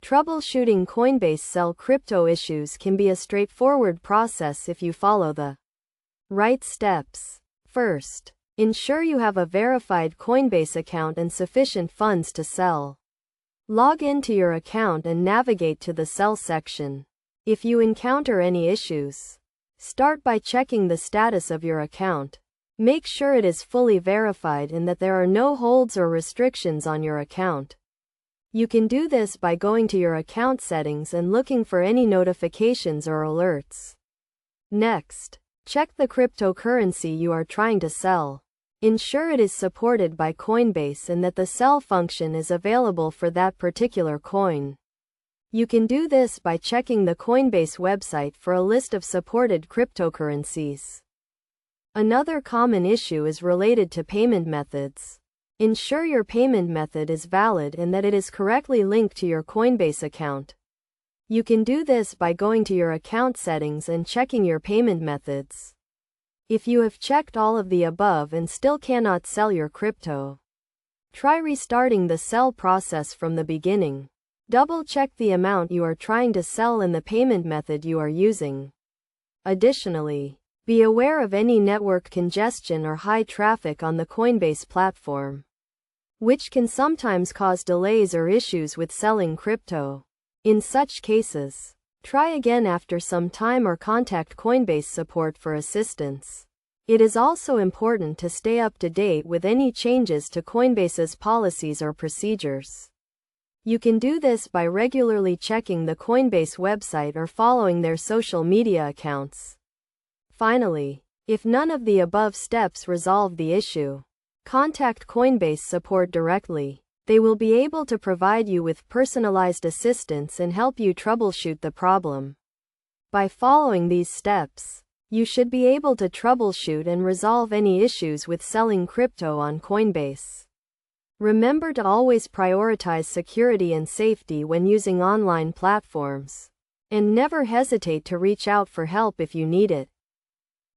Troubleshooting Coinbase Sell crypto issues can be a straightforward process if you follow the right steps. First, ensure you have a verified Coinbase account and sufficient funds to sell. Log into your account and navigate to the Sell section. If you encounter any issues, start by checking the status of your account. Make sure it is fully verified and that there are no holds or restrictions on your account. You can do this by going to your account settings and looking for any notifications or alerts. Next, check the cryptocurrency you are trying to sell. Ensure it is supported by Coinbase and that the sell function is available for that particular coin. You can do this by checking the Coinbase website for a list of supported cryptocurrencies. Another common issue is related to payment methods. Ensure your payment method is valid and that it is correctly linked to your Coinbase account. You can do this by going to your account settings and checking your payment methods. If you have checked all of the above and still cannot sell your crypto, try restarting the sell process from the beginning. Double-check the amount you are trying to sell and the payment method you are using. Additionally, be aware of any network congestion or high traffic on the Coinbase platform, which can sometimes cause delays or issues with selling crypto. In such cases, try again after some time or contact Coinbase support for assistance. It is also important to stay up to date with any changes to Coinbase's policies or procedures. You can do this by regularly checking the Coinbase website or following their social media accounts. Finally, if none of the above steps resolve the issue, contact Coinbase support directly. They will be able to provide you with personalized assistance and help you troubleshoot the problem. By following these steps, you should be able to troubleshoot and resolve any issues with selling crypto on Coinbase. Remember to always prioritize security and safety when using online platforms, and never hesitate to reach out for help if you need it.